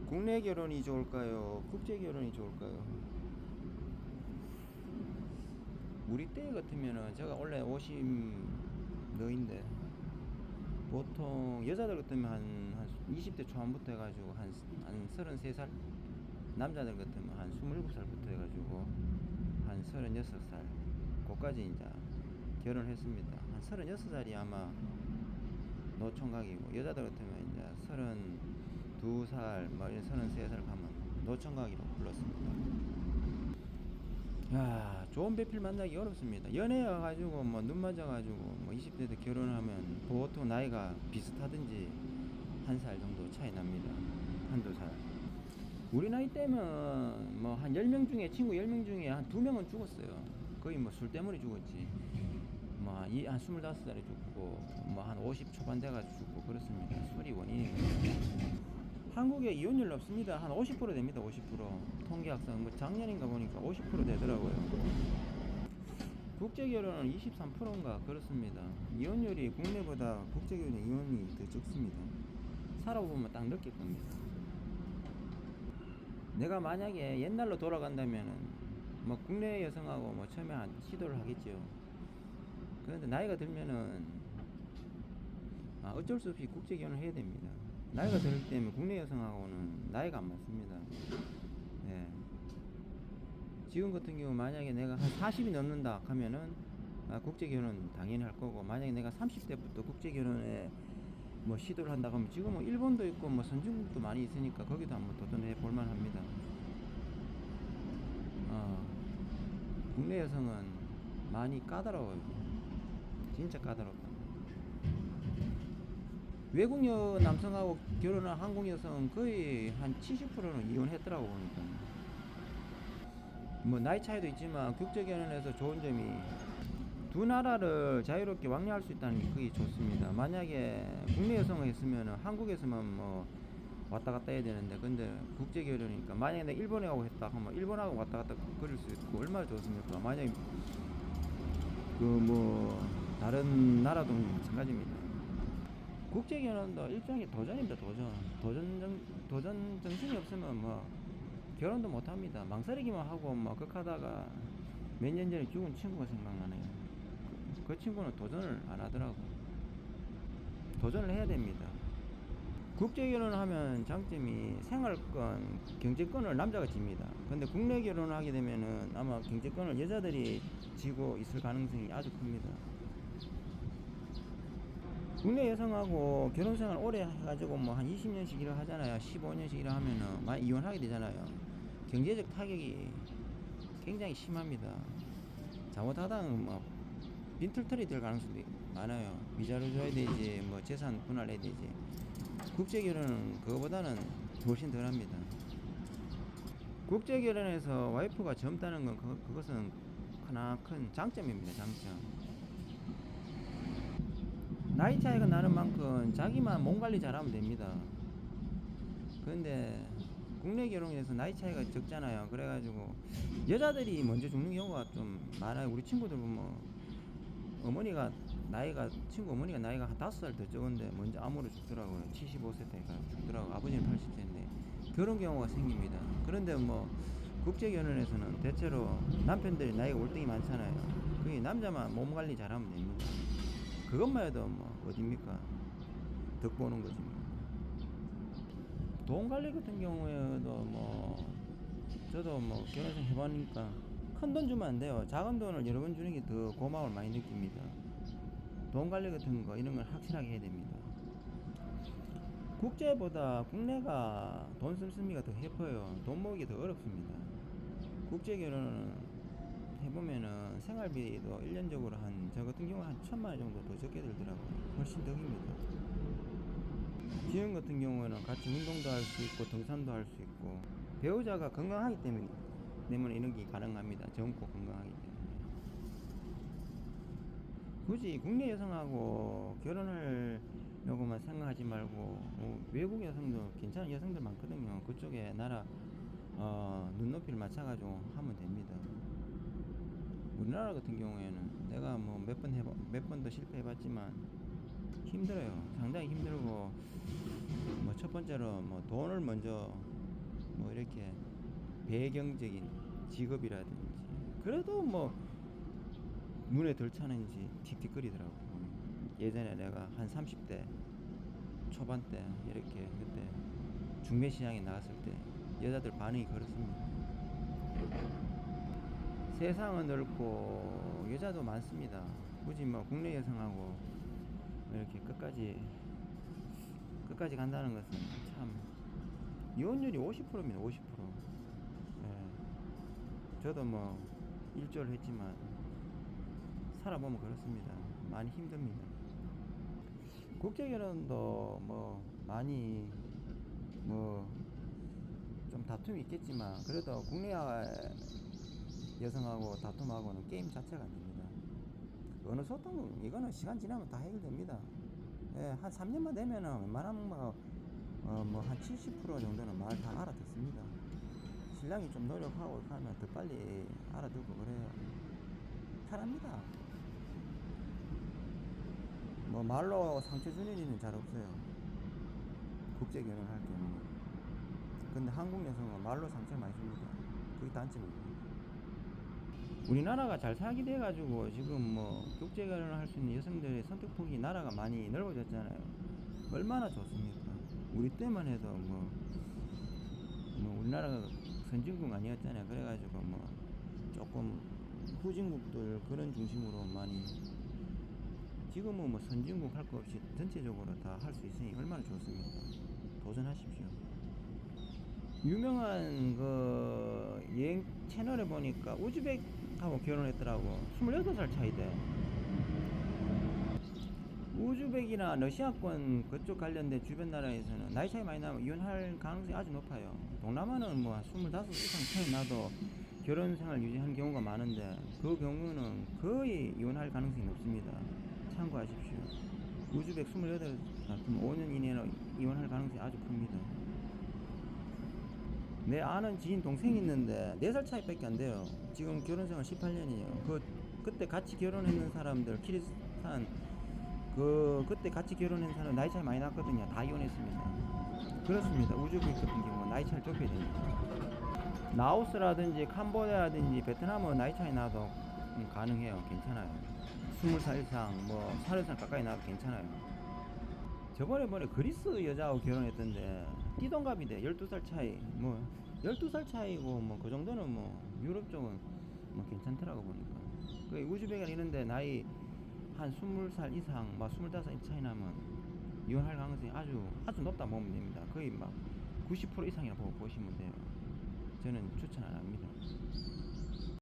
국내 결혼이 좋을까요? 국제 결혼이 좋을까요? 우리 때 같으면은 제가 원래 50 너인데 보통 여자들 같으면 한 20대 초반부터 해가지고 한 33살, 남자들 같으면 한 27살부터 해가지고 한 36살 그까지 이제 결혼했습니다. 한 36살이 아마 노총각이고, 여자들 같으면 이제 32살 뭐 33살 가면 노총각이라고 불렀습니다. 야, 좋은 배필 만나기 어렵습니다. 연애해가지고 뭐 눈 맞아가지고 뭐 20대때 결혼하면 보통 나이가 비슷하든지 한 살 정도 차이 납니다. 한두 살. 우리 나이 때면 뭐 한 10명 중에, 친구 10명 중에 한 2명은 죽었어요. 거의 뭐 술 때문에 죽었지. 뭐 한 25살에 죽고 뭐 한 50 초반 돼가지고 죽고 그렇습니다. 술이 원인입니다. 한국에 이혼율 높습니다. 한 50% 됩니다. 50%. 통계학상 뭐 작년인가 보니까 50% 되더라고요. 국제결혼은 23%인가 그렇습니다. 이혼율이 국내보다 국제결혼 이혼이 더 적습니다. 살아보면 딱 느낄 겁니다. 내가 만약에 옛날로 돌아간다면은 뭐 국내 여성하고 뭐 처음에 시도를 하겠죠. 그런데 나이가 들면은 어쩔 수 없이 국제결혼을 해야 됩니다. 나이가 들 때면 국내 여성하고는 나이가 안 맞습니다. 예. 지금 같은 경우 만약에 내가 한 40이 넘는다 하면은 국제결혼 당연히 할 거고, 만약에 내가 30대부터 국제결혼에 뭐 시도를 한다 하면 지금 뭐 일본도 있고 뭐 선진국도 많이 있으니까 거기도 한번 도전해 볼만 합니다. 국내 여성은 많이 까다로워요. 진짜 까다롭다. 외국 남성하고 결혼한 한국 여성은 거의 한 70%는 이혼했더라고 보니까. 뭐 나이 차이도 있지만 국제 결혼에서 좋은 점이 두 나라를 자유롭게 왕래할 수 있다는 게 그게 좋습니다. 만약에 국내 여성을 했으면 한국에서만 뭐 왔다 갔다 해야 되는데, 근데 국제 결혼이니까 만약에 내가 일본에 가고 했다 하면 일본하고 왔다 갔다 그럴 수 있고 얼마나 좋습니까? 만약에 그 뭐 다른 나라도 마찬가지입니다. 국제 결혼도 일종의 도전입니다. 도전 정신이 없으면 뭐 결혼도 못 합니다. 망설이기만 하고 뭐 극하다가 몇 년 전에 죽은 친구가 생각나네요. 그 친구는 도전을 안 하더라고. 도전을 해야 됩니다. 국제 결혼을 하면 장점이 생활권, 경제권을 남자가 집니다. 근데 국내 결혼을 하게 되면은 아마 경제권을 여자들이 지고 있을 가능성이 아주 큽니다. 국내 여성하고 결혼생활 오래 해가지고 뭐 한 20년씩 일을 하잖아요. 15년씩 일을 하면은 많이 이혼하게 되잖아요. 경제적 타격이 굉장히 심합니다. 잘못하다는 뭐 빈털터리 될 가능성도 많아요. 위자료 줘야 되지, 뭐 재산 분할해야 되지. 국제 결혼은 그거보다는 훨씬 덜합니다. 국제 결혼에서 와이프가 젊다는 건 그것은 크나큰 장점입니다. 장점. 나이 차이가 나는 만큼 자기만 몸 관리 잘하면 됩니다. 그런데 국내 결혼에서 나이 차이가 적잖아요. 그래가지고 여자들이 먼저 죽는 경우가 좀 많아요. 우리 친구들 보면 어머니가 친구 어머니가 나이가 한 5살 더 적은데 먼저 암으로 죽더라고요. 75세 때가 죽더라고요. 아버지는 80세인데 그런 경우가 생깁니다. 그런데 뭐 국제 결혼에서는 대체로 남편들이 나이가 월등히 많잖아요. 그게 남자만 몸 관리 잘하면 됩니다. 그것만 해도 뭐 어딥니까? 덕 보는 거지. 돈 관리 같은 경우에도 뭐 저도 뭐 결혼생 해보니까 큰 돈 주면 안 돼요. 작은 돈을 여러 번 주는 게 더 고마움을 많이 느낍니다. 돈 관리 같은 거 이런 걸 확실하게 해야 됩니다. 국제보다 국내가 돈 씀씀이가 더 해퍼요. 돈 모으기 더 어렵습니다. 국제 결혼은 해보면은 생활비도 1년적으로 저 같은 경우는 한 1,000만 원 정도 더 적게 들더라고요. 훨씬 덕입니다. 비용 같은 경우에는 같이 운동도 할 수 있고 등산도 할 수 있고, 배우자가 건강하기 때문에 이런 게 가능합니다. 젊고 건강하기 때문에. 굳이 국내 여성하고 결혼하려고만 생각하지 말고 외국 여성도 괜찮은 여성들 많거든요. 그쪽에 나라 눈높이를 맞춰가지고 하면 됩니다. 우리나라 같은 경우에는 내가 뭐 몇 번 더 실패해봤지만 힘들어요. 상당히 힘들고 뭐 첫 번째로 뭐 돈을 먼저 뭐 이렇게 배경적인 직업이라든지 그래도 뭐 눈에 덜 차는지 틱틱거리더라고. 예전에 내가 한 30대 초반 때 이렇게 그때 중매 시장에 나갔을 때 여자들 반응이 그렇습니다. 세상은 넓고 여자도 많습니다. 굳이 뭐 국내 여성하고 이렇게 끝까지 간다는 것은 참 이혼율이 50%입니다. 50%. 예. 저도 뭐 일조를 했지만 살아보면 그렇습니다. 많이 힘듭니다. 국제결혼도 뭐 많이 뭐 좀 다툼이 있겠지만 그래도 국내 여성하고 다툼하고는 게임 자체가 안 됩니다. 어느 소통 이거는 시간 지나면 다 해결됩니다. 예, 한 3년만 되면은 웬만하면 뭐한 70% 정도는 말 다 알아듣습니다. 신랑이 좀 노력하고 하면 더 빨리 알아듣고 그래요. 편합니다. 뭐 말로 상처 주는 일은 잘 없어요. 국제 결혼할 때는. 근데 한국 여성은 말로 상처 많이 줍니다. 그게 단점입니다. 우리나라가 잘 살게 돼가지고 지금 뭐 국제 결혼을 할 수 있는 여성들의 선택폭이 나라가 많이 넓어졌잖아요. 얼마나 좋습니까? 우리 때만 해도 뭐 우리나라가 선진국 아니었잖아요. 그래가지고 뭐 조금 후진국들 그런 중심으로 많이 지금은 뭐 선진국 할 거 없이 전체적으로 다 할 수 있으니 얼마나 좋습니까? 도전하십시오. 유명한 그 여행 채널에 보니까 우즈벡하고 결혼했더라고. 28살 차이대. 우즈벡이나 러시아권 그쪽 관련된 주변 나라에서는 나이 차이 많이 나면 이혼할 가능성이 아주 높아요. 동남아는 뭐 25 이상 차이 나도 결혼 생활 유지하는 경우가 많은데 그 경우는 거의 이혼할 가능성이 높습니다. 참고하십시오. 우즈벡 28 같으면 5년 이내로 이혼할 가능성이 아주 큽니다. 내 아는 지인 동생이 있는데 4살 차이밖에 안 돼요. 지금 결혼 생활 18년이에요. 그때 같이 결혼했는 사람들 키르스탄 그때 같이 결혼한 사람 나이 차이 많이 났거든요. 다 이혼했습니다. 그렇습니다. 우즈벡 같은 경우는 나이 차이를 좁혀야 됩니다. 라오스라든지 캄보디아라든지 베트남은 나이 차이 나도 가능해요. 괜찮아요. 20살 이상 뭐 30살 가까이 나도 괜찮아요. 저번에 그리스 여자하고 결혼했던데 띠동갑인데 12살 차이 뭐 12살 차이고 뭐 그 정도는 뭐 유럽 쪽은 뭐 괜찮더라고 보니까. 그 우즈벡이나 이런데 나이 한 20살 이상 막 25살 차이 나면 이혼할 가능성이 아주 높다 보면 됩니다. 거의 막 90% 이상이라 보시면 돼요. 저는 추천 안 합니다.